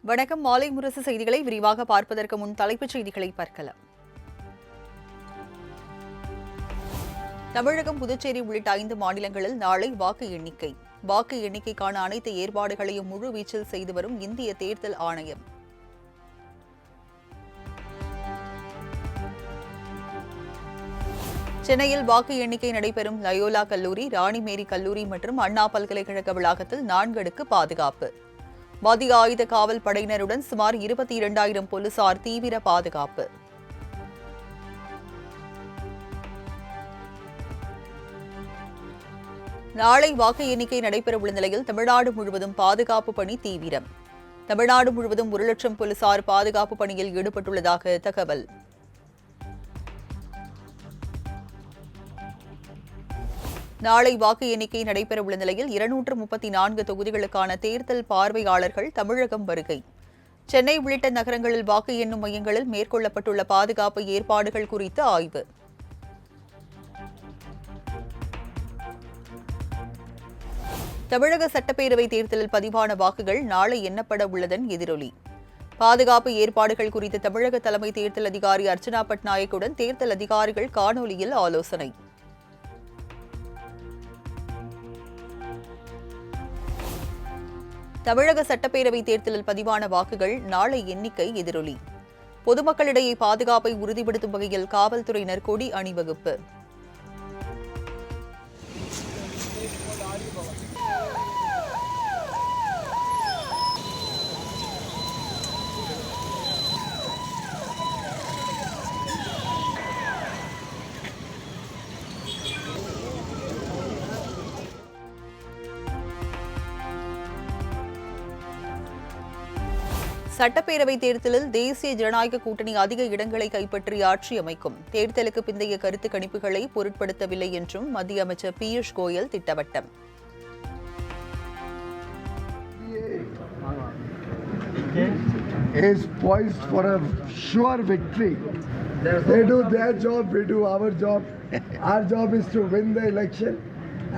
வணக்கம். மாலை முரசு செய்திகளை விரிவாக பார்ப்பதற்கு முன் தலைப்புச் செய்திகளை பார்க்கலாம். தமிழகம், புதுச்சேரி உள்ளிட்ட 5 மாநிலங்களில் நாளை வாக்கு எண்ணிக்கை. வாக்கு எண்ணிக்கைக்கான அனைத்து ஏற்பாடுகளையும் முழுவீச்சில் செய்து வரும் இந்திய தேர்தல் ஆணையம். சென்னையில் வாக்கு எண்ணிக்கை நடைபெறும் லயோலா கல்லூரி, ராணி மேரி கல்லூரி மற்றும் அண்ணா பல்கலைக்கழக வளாகத்தில் 4 அடுக்கு பாதுகாப்பு. மத்திய ஆயுத காவல் படையினருடன் சுமார் 22,000 போலீசார் தீவிர பாதுகாப்பு. நாளை வாக்கு எண்ணிக்கை நடைபெறவுள்ள நிலையில் தமிழ்நாடு முழுவதும் பாதுகாப்பு பணி தீவிரம். தமிழ்நாடு முழுவதும் 1 லட்சம் போலீசார் பாதுகாப்பு பணியில் ஈடுபட்டுள்ளதாக தகவல். நாளை வாக்கு எண்ணிக்கை நடைபெறவுள்ள நிலையில் 234 தொகுதிகளுக்கான தேர்தல் பார்வையாளர்கள் தமிழகம் வருகை. சென்னை உள்ளிட்ட நகரங்களில் வாக்கு எண்ணும் மையங்களில் மேற்கொள்ளப்பட்டுள்ள பாதுகாப்பு ஏற்பாடுகள் குறித்து ஆய்வு. தமிழக சட்டப்பேரவைத் தேர்தலில் பதிவான வாக்குகள் நாளை எண்ணப்பட உள்ளதன் எதிரொலி. பாதுகாப்பு ஏற்பாடுகள் குறித்து தமிழக தலைமை தேர்தல் அதிகாரி அர்ச்சனா பட்நாயக்குடன் தேர்தல் அதிகாரிகள் காணொலியில் ஆலோசனை. தமிழக சட்டப்பேரவை தேர்தலில் பதிவான வாக்குகள் நாளை எண்ணிக்கை எதிரொலி. பொதுமக்களிடையே பாதுகாப்பை உறுதிப்படுத்தும் வகையில் காவல்துறையினர் கொடி அணிவகுப்பு. சட்டப்பேரவைத் தேர்தலில் தேசிய ஜனநாயக கூட்டணி அதிக இடங்களை கைப்பற்றி ஆட்சி அமைக்கும். தேர்தலுக்கு பிந்தைய கருத்து கணிப்புகளை பொருட்படுத்தவில்லை என்றும் மத்திய அமைச்சர் Piyush Goyal திட்டவட்டம். Is poised for a sure victory. They do their job, we do our job. Our job is to win the election,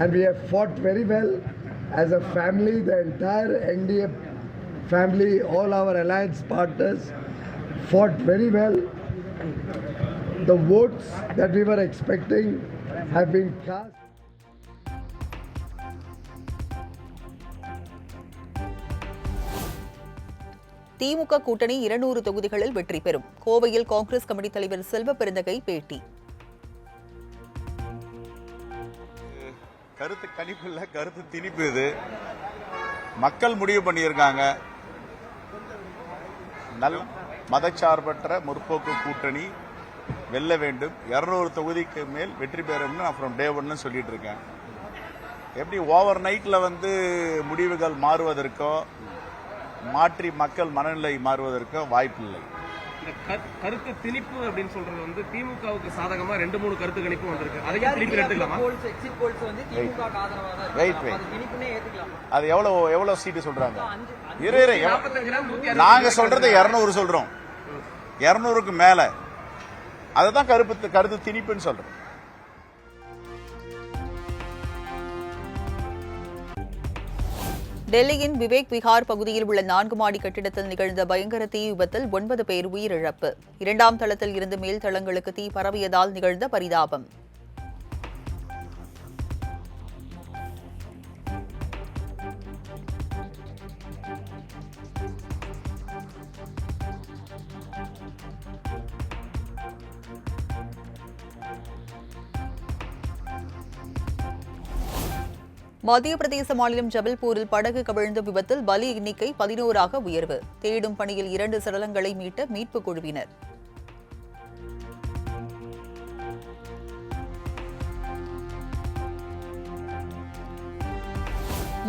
and we have fought very well as a family. The entire NDA family, all our alliance partners fought very well. The votes that we were expecting have been cast. திமுக கூட்டணி 200 தொகுதிகளில் வெற்றி பெறும். கோவையில் Congress committee தலைவர் செல்வ பெருந்தகை பேட்டி. கருத்து கணிப்பு இல்ல, கருத்து திணிப்பு. இது மக்கள் முடிவு பண்ணியிருக்காங்க. நல்ல மதச்சார்பற்ற முற்போக்கு கூட்டணி வெல்ல வேண்டும். 200 தொகுதிக்கு மேல் வெற்றி பெறும்னு நான் ஃப்ரம் டே 1 சொல்லிட்டு இருக்கேன். எப்படி ஓவர் நைட்ல முடிவுகள் மாறுவதற்கோ மாற்றி மக்கள் மனநிலை மாறுவதற்கோ வாய்ப்பில்லை. கருத்து திணிப்பு அப்படின்னு சொல்றது திமுகவுக்கு சாதகமா 2-3 கருத்து கணிப்பு வந்திருக்கு. அதையும் திணிப்பு எடுத்துக்கலாமா? அது எவ்வளவு சீட்டு சொல்றாங்க? நாங்க சொல்றது 200 சொல்றோம். 200க்கு மேல அதுதான் கருத்து திணிப்புன்னு சொல்றோம். டெல்லியின் விவேக் விஹார் பகுதியில் உள்ள 4 மாடி கட்டிடத்தில் நிகழ்ந்த பயங்கர தீ விபத்தில் 9 பேர் உயிரிழப்பு. 2ஆம் தளத்தில் இருந்து மேல் தளங்களுக்கு தீ பரவியதால் நிகழ்ந்த பரிதாபம். மத்திய பிரதேச மாநிலம் ஜபல்பூரில் படகு கவிழ்ந்த விபத்தில் பலி எண்ணிக்கை 11ஆக உயர்வு. தேடும் பணியில் 2 சடலங்களை மீட்ட மீட்புக் குழுவினர்.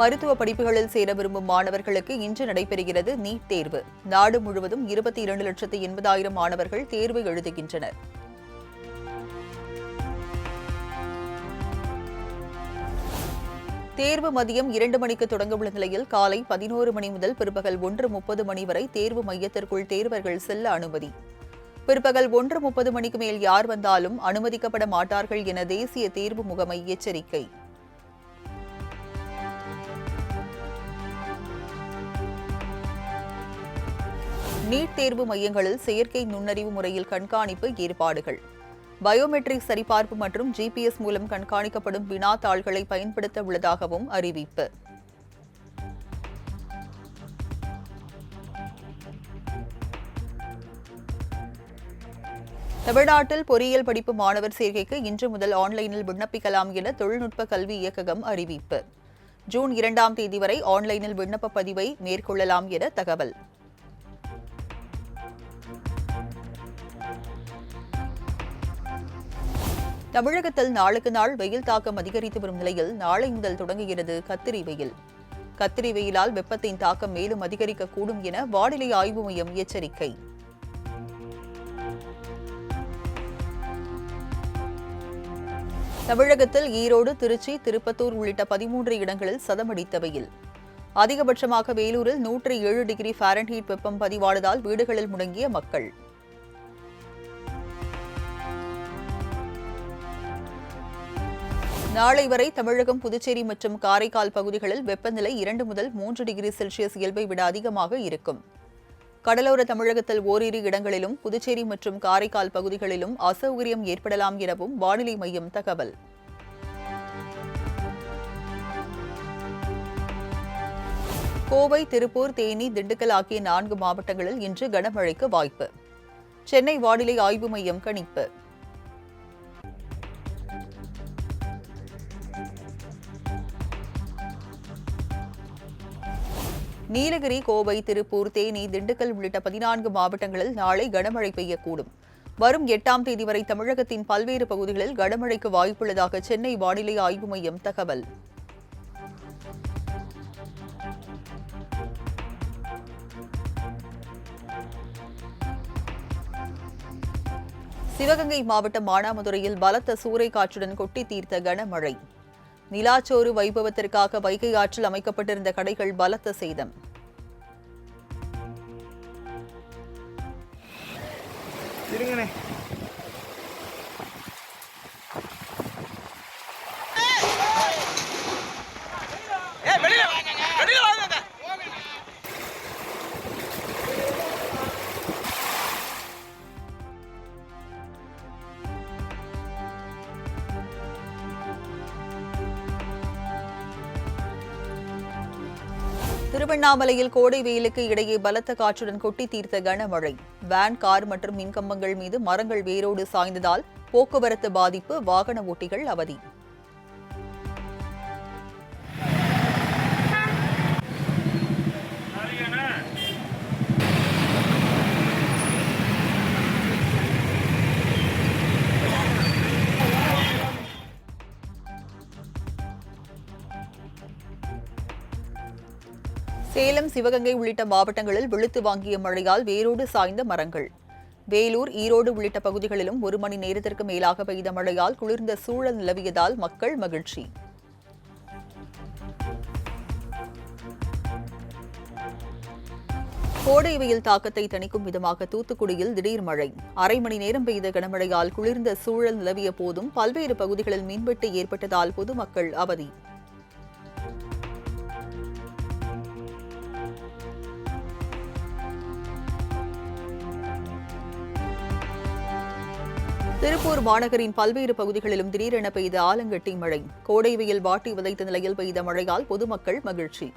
மருத்துவ படிப்புகளில் சேர விரும்பும் மாணவர்களுக்கு இன்று நடைபெறுகிறது நீட் தேர்வு. நாடு முழுவதும் 22,80,000 மாணவர்கள் தேர்வு எழுதுகின்றனர். தேர்வு மதியம் 2 மணிக்கு தொடங்கவுள்ள நிலையில் காலை 11 மணி முதல் பிற்பகல் 1:30 மணி வரை தேர்வு மையத்திற்குள் தேர்வர்கள் செல்ல அனுமதி. பிற்பகல் 1:30 மணிக்கு மேல் யார் வந்தாலும் அனுமதிக்கப்பட மாட்டார்கள் என தேசிய தேர்வு முகமை எச்சரிக்கை. நீட் தேர்வு மையங்களில் செயற்கை நுண்ணறிவு முறையில் கண்காணிப்பு ஏற்பாடுகள். பயோமெட்ரிக் சரிபார்ப்பு மற்றும் GPS மூலம் கண்காணிக்கப்படும் வினாத்தாள்களை பயன்படுத்த உள்ளதாகவும் அறிவிப்பு. தமிழ்நாட்டில் பொறியியல் படிப்பு மாணவர் சேர்க்கைக்கு இன்று முதல் ஆன்லைனில் விண்ணப்பிக்கலாம் என தொழில்நுட்ப கல்வி இயக்ககம் அறிவிப்பு. ஜூன் 2ஆம் தேதி வரை ஆன்லைனில் விண்ணப்ப பதிவை மேற்கொள்ளலாம் என தகவல். தமிழகத்தில் நாளுக்கு நாள் வெயில் தாக்கம் அதிகரித்து வரும் நிலையில் நாளை முதல் தொடங்குகிறது கத்திரி வெயில். கத்திரி வெயிலால் வெப்பத்தின் தாக்கம் மேலும் அதிகரிக்கக்கூடும் என வானிலை ஆய்வு மையம் எச்சரிக்கை. தமிழகத்தில் ஈரோடு, திருச்சி, திருப்பத்தூர் உள்ளிட்ட 13 இடங்களில் சதமடித்த வெயில். அதிகபட்சமாக வேலூரில் 107 டிகிரி ஃபாரன்ஹீட் வெப்பம் பதிவானதால் வீடுகளில் முடங்கிய மக்கள். நாளை வரை தமிழகம், புதுச்சேரி மற்றும் காரைக்கால் பகுதிகளில் வெப்பநிலை 2 முதல் 3 டிகிரி செல்சியஸ் இயல்பை விட அதிகமாக இருக்கும். கடலோர தமிழகத்தில் ஓரிரு இடங்களிலும், புதுச்சேரி மற்றும் காரைக்கால் பகுதிகளிலும் அசௌகரியம் ஏற்படலாம் எனவும் வானிலை மையம் தகவல். கோவை, திருப்பூர், தேனி, திண்டுக்கல் ஆகிய 4 மாவட்டங்களில் இன்று கனமழைக்கு வாய்ப்பு. சென்னை வானிலை ஆய்வு மையம் கணிப்பு. நீலகிரி, கோவை, திருப்பூர், தேனி, திண்டுக்கல் உள்ளிட்ட 14 மாவட்டங்களில் நாளை கனமழை பெய்யக்கூடும். வரும் 8ஆம் தேதி வரை தமிழகத்தின் பல்வேறு பகுதிகளில் கனமழைக்கு வாய்ப்புள்ளதாக சென்னை வானிலை ஆய்வு மையம் தகவல். சிவகங்கை மாவட்டம் மானாமதுரையில் பலத்த சூறை காற்றுடன் கொட்டி தீர்த்த கனமழை. நிலாச்சோறு வைபவத்திற்காக வைகை ஆற்றில் அமைக்கப்பட்டிருந்த கடைகள் பலத்த சேதம். திருவண்ணாமலையில் கோடை வெயிலுக்கு இடையே பலத்த காற்றுடன் கொட்டி தீர்த்த கனமழை. வேன், கார் மற்றும் மின்கம்பங்கள் மீது மரங்கள் வேரோடு சாய்ந்ததால் போக்குவரத்து பாதிப்பு, வாகன ஓட்டிகள் அவதி. சேலம், சிவகங்கை உள்ளிட்ட மாவட்டங்களில் வெளுத்து வாங்கிய மழையால் வேரோடு சாய்ந்த மரங்கள். வேலூர், ஈரோடு உள்ளிட்ட பகுதிகளிலும் 1 மணி நேரத்திற்கு மேலாக பெய்த மழையால் குளிர்ந்த சூழல் நிலவியதால் மக்கள் மகிழ்ச்சி. கோடை வெயில் தாக்கத்தை தணிக்கும் விதமாக தூத்துக்குடியில் திடீர் மழை. அரை மணி நேரம் பெய்த கனமழையால் குளிர்ந்த சூழல் நிலவிய போதும் பல்வேறு பகுதிகளில் மின்வெட்டு ஏற்பட்டதால் பொதுமக்கள் அவதி. திருப்பூர் மாநகரின் பல்வேறு பகுதிகளிலும் திடீரென பெய்த ஆலங்கட்டி மழை. கோடை வெயில் வாட்டி விதைத்த நிலையில் பெய்த மழையால் பொதுமக்கள் மகிழ்ச்சி.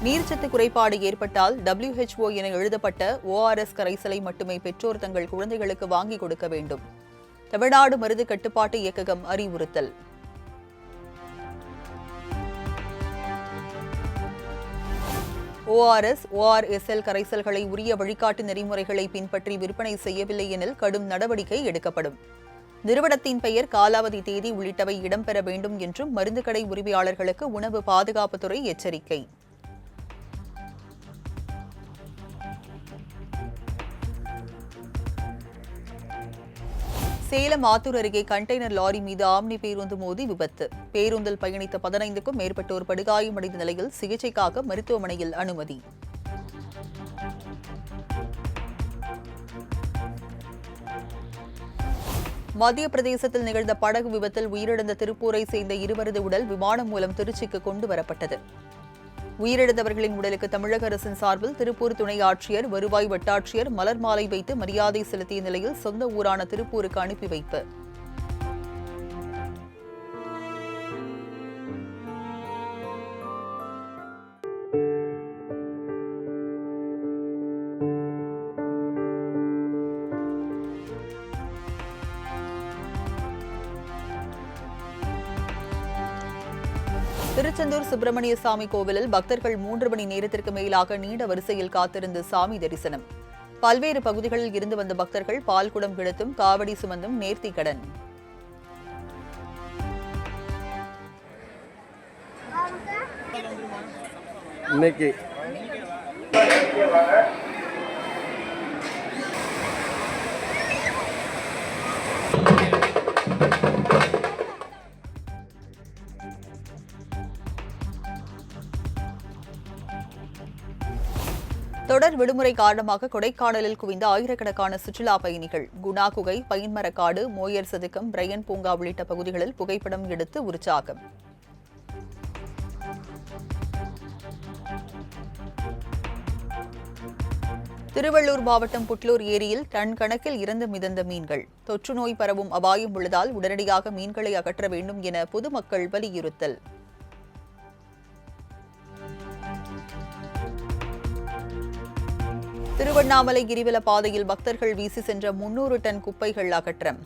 நீர்ச்சத்து குறைபாடு ஏற்பட்டால் WHO என எழுதப்பட்ட ORS கரைசலை மட்டுமே பெற்றோர் தங்கள் குழந்தைகளுக்கு வாங்கிக் கொடுக்க வேண்டும். தமிழ்நாடு மருந்து கட்டுப்பாட்டு இயக்ககம் அறிவுறுத்தல். ORS, ORSL கரைசல்களை உரிய வழிகாட்டு நெறிமுறைகளை பின்பற்றி விற்பனை செய்யவில்லை எனில் கடும் நடவடிக்கை எடுக்கப்படும். நிறுவனத்தின் பெயர், காலாவதி தேதி உள்ளிட்டவை இடம்பெற வேண்டும் என்றும் மருந்து கடை உரிமையாளர்களுக்கு உணவு பாதுகாப்புத்துறை எச்சரிக்கை. சேலம் ஆத்தூர் அருகே கண்டெய்னர் லாரி மீது ஆம்னி பேருந்து மோதி விபத்து. பேருந்தில் பயணித்த 15க்கும் மேற்பட்டோர் படுகாயமடைந்த நிலையில் சிகிச்சைக்காக மருத்துவமனையில் அனுமதி. மத்திய பிரதேசத்தில் நிகழ்ந்த படகு விபத்தில் உயிரிழந்த திருப்பூரை சேர்ந்த இருவரது உடல் விமானம் மூலம் திருச்சிக்கு கொண்டு வரப்பட்டது. உயிரிழந்தவர்களின் உடலுக்கு தமிழக அரசின் சார்பில் திருப்பூர் துணை ஆட்சியர், வருவாய் வட்டாட்சியர் மலர் மாலை வைத்து மரியாதை செலுத்திய நிலையில் சொந்த ஊரான திருப்பூருக்கு அனுப்பி வைப்பு. திருச்செந்தூர் சுப்பிரமணிய சாமி கோவிலில் பக்தர்கள் 3 மணி நேரத்திற்கு மேலாக நீண்ட வரிசையில் காத்திருந்து சாமி தரிசனம். பல்வேறு பகுதிகளில் இருந்து வந்த பக்தர்கள் பால்குடம் கிழத்தும் காவடி சுமந்தும் நேர்த்திக் கடன். இன்னைக்கு தொடர் விடுமுறை காரணமாக கொடைக்கானலில் குவிந்த ஆயிரக்கணக்கான சுற்றுலா பயணிகள் குணா குகை, பைன்மரக்காடு, மோயர் சதுக்கம், பிரையன் பூங்கா உள்ளிட்ட பகுதிகளில் புகைப்படம் எடுத்து உற்சாகம். திருவள்ளூர் மாவட்டம் புட்லூர் ஏரியில் டன் கணக்கில் இறந்து மிதந்த மீன்கள். தொற்று நோய் பரவும் அபாயம் உள்ளதால் உடனடியாக மீன்களை அகற்ற வேண்டும் என பொதுமக்கள் வலியுறுத்தல். திருவண்ணாமலை கிரிவல பாதையில் பக்தர்கள் வீசி சென்ற 300 டன் குப்பைகள் அகற்றம்.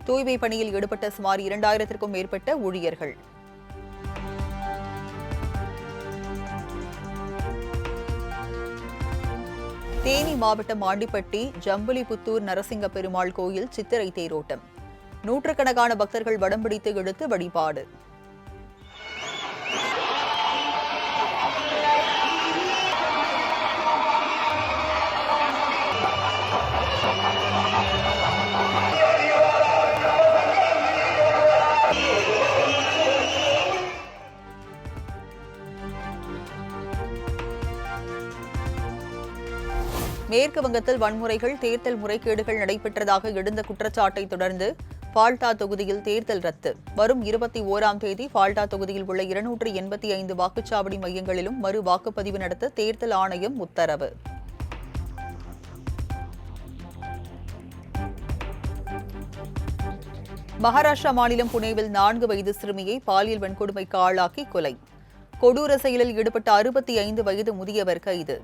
தூய்மை பணியில் ஈடுபட்ட சுமார் 2000க்கும் மேற்பட்ட ஊழியர்கள். தேனி மாவட்டம் ஆண்டிப்பட்டி ஜம்புலிபுத்தூர் நரசிங்க பெருமாள் கோயில் சித்திரை தேரோட்டம். நூற்றுக்கணக்கான பக்தர்கள் வடம் பிடித்து இழுத்து வழிபாடு. மேற்கு வங்கத்தில் வன்முறைகள், தேர்தல் முறைகேடுகள் நடைபெற்றதாக எழுந்த குற்றச்சாட்டை தொடர்ந்து ஃபால்டா தொகுதியில் தேர்தல் ரத்து. வரும் 21ஆம் தேதி ஃபால்டா தொகுதியில் உள்ள 285 வாக்குச்சாவடி மையங்களிலும் மறு வாக்குப்பதிவு நடத்த தேர்தல் ஆணையம் உத்தரவு. மகாராஷ்டிரா மாநிலம் புனேவில் 4 வயது சிறுமியை பாலியல் வன்கொடுமைக்கு ஆளாக்கி கொலை. கொடூர செயலில் ஈடுபட்ட 65 வயது முதியவர் கைது.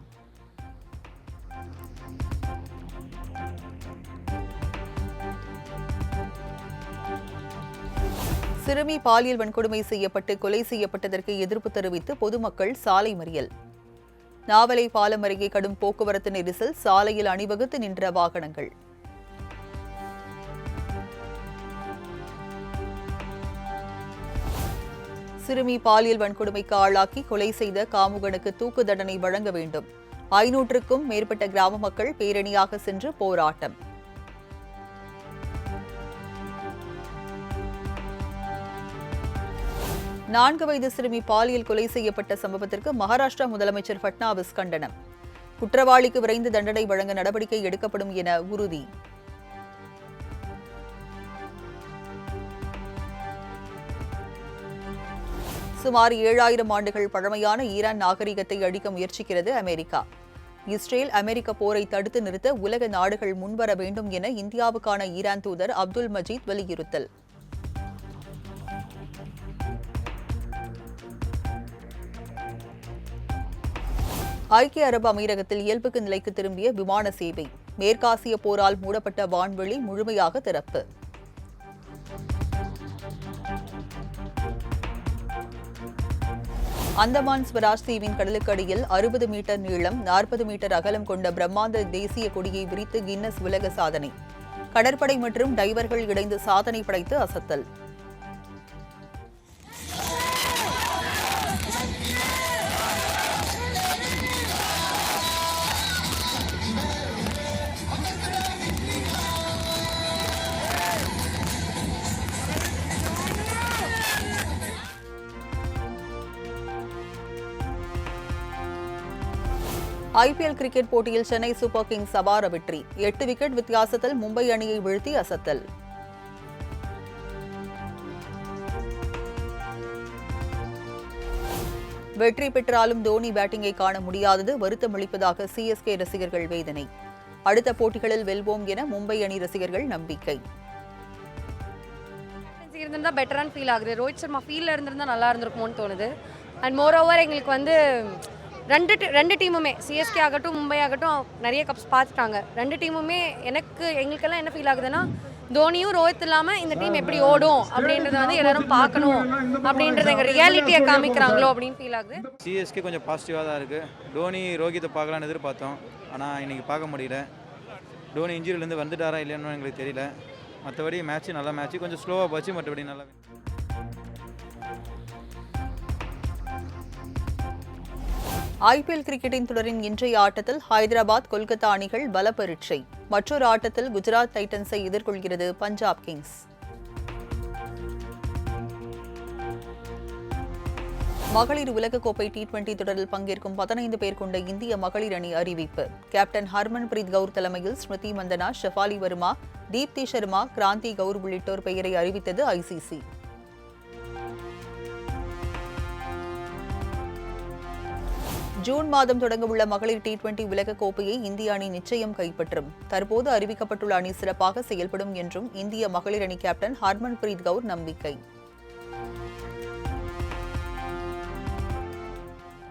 சிறுமி பாலியல் வன்கொடுமை செய்யப்பட்டு கொலை செய்யப்பட்டதற்கு எதிர்ப்பு தெரிவித்து பொதுமக்கள் சாலை மறியல். நாவலை பாலம் அருகே கடும் போக்குவரத்து நெரிசல், சாலையில் அணிவகுத்து நின்ற வாகனங்கள். சிறுமி பாலியல் வன்கொடுமைக்கு ஆளாக்கி கொலை செய்த காமுகனுக்கு தூக்கு தண்டனை வழங்க வேண்டும். 500க்கும் மேற்பட்ட கிராம மக்கள் பேரணியாக சென்று போராட்டம். நான்கு வயது சிறுமி பாலியல் கொலை செய்யப்பட்ட சம்பவத்திற்கு மகாராஷ்டிரா முதலமைச்சர் பட்னாவிஸ் கண்டனம். குற்றவாளிக்கு விரைந்து தண்டனை வழங்க நடவடிக்கை எடுக்கப்படும் என உறுதி. சுமார் 7000 ஆண்டுகள் பழமையான ஈரான் நாகரிகத்தை அழிக்க முயற்சிக்கிறது அமெரிக்கா. இஸ்ரேல் அமெரிக்க போரை தடுத்து நிறுத்த உலக நாடுகள் முன்வர வேண்டும் என இந்தியாவுக்கான ஈரான் தூதர் அப்துல் மஜீத் வலியுறுத்தல். ஐக்கிய அரபு அமீரகத்தில் இயல்புக்கு நிலைக்கு திரும்பிய விமான சேவை. மேற்காசிய போரால் மூடப்பட்ட வான்வெளி முழுமையாக திறப்பு. அந்தமான் ஸ்வராஜ் தீவின் கடலுக்கு அடியில் 60 மீட்டர் நீளம், 40 மீட்டர் அகலம் கொண்ட பிரம்மாண்ட தேசிய கொடியை விரித்து கின்னஸ் உலக சாதனை. கடற்படை மற்றும் டைவர்கள் இணைந்து சாதனை படைத்து அசத்தல். ஐபிஎல் கிரிக்கெட் போட்டியில் சென்னை சூப்பர் கிங்ஸ் அபார வெற்றி. 8 விக்கெட் வித்தியாசத்தில் மும்பை அணியை வீழ்த்தி அசத்தல். வெற்றி பெற்றாலும் தோனி பேட்டிங்கை காண முடியாதது வருத்தமளிப்பதாக சிஎஸ்கே ரசிகர்கள் வேதனை. அடுத்த போட்டிகளில் வெல்வோம் என மும்பை அணி ரசிகர்கள் நம்பிக்கை. இருந்திருந்தா பெட்டரான ஃபீல் ஆகுது. ரோஹித் சர்மா ஃபீல்டில் இருந்திருந்தா நல்லா இருந்திருக்குமோன்னு தோணுது. அண்ட் மோர் ஓவர் எங்களுக்கு வந்து ரெண்டு டீமுமே சிஎஸ்கே ஆகட்டும் மும்பை ஆகட்டும் நிறைய கப்ஸ் பார்த்துட்டாங்க. ரெண்டு டீமுமே எங்களுக்கெல்லாம் என்ன ஃபீல் ஆகுதுன்னா தோனியும் ரோஹித் இல்லாமல் இந்த டீம் எப்படி ஓடும் அப்படின்றத வந்து எல்லாரும் பார்க்கணும் அப்படின்றத எங்கள் ரியாலிட்டியை காமிக்கிறாங்களோ அப்படின்னு ஃபீல் ஆகுது. சிஎஸ்கே கொஞ்சம் பாசிட்டிவாக தான் இருக்குது. தோனி ரோஹித்தை பார்க்கலான்னு எதிர்பார்த்தோம், ஆனால் இன்றைக்கி பார்க்க முடியல. தோனி இன்ஜுரியிலேருந்து வந்துட்டாரா இல்லைன்னு எங்களுக்கு தெரியல. மற்றபடி மேட்ச்சு நல்ல மேட்ச்சு, கொஞ்சம் ஸ்லோவாக போச்சு, மற்றபடி நல்லா. ஐபிஎல் கிரிக்கெட்டின் தொடரின் இன்றைய ஆட்டத்தில் ஹைதராபாத் கொல்கத்தா அணிகள் பல பரீட்சை. மற்றொரு ஆட்டத்தில் குஜராத் டைட்டன்ஸை எதிர்கொள்கிறது பஞ்சாப் கிங்ஸ். மகளிர் உலகக்கோப்பை T20 தொடரில் பங்கேற்கும் 15 பேர் கொண்ட இந்திய மகளிர் அணி அறிவிப்பு. கேப்டன் ஹர்மன்பிரீத் கவுர் தலைமையில் ஸ்மிருதி மந்தனா, ஷெஃபாலி வர்மா, தீப்தி சர்மா, கிராந்தி கவுர் உள்ளிட்டோர் பெயரை அறிவித்தது ICC. ஜூன் மாதம் தொடங்கவுள்ள மகளிர் T20 உலகக்கோப்பையை இந்திய அணி நிச்சயம் கைப்பற்றும். தற்போது அறிவிக்கப்பட்டுள்ள அணி சிறப்பாக செயல்படும் என்றும் இந்திய மகளிர் அணி கேப்டன் ஹர்மன்பிரீத் கவுர் நம்பிக்கை.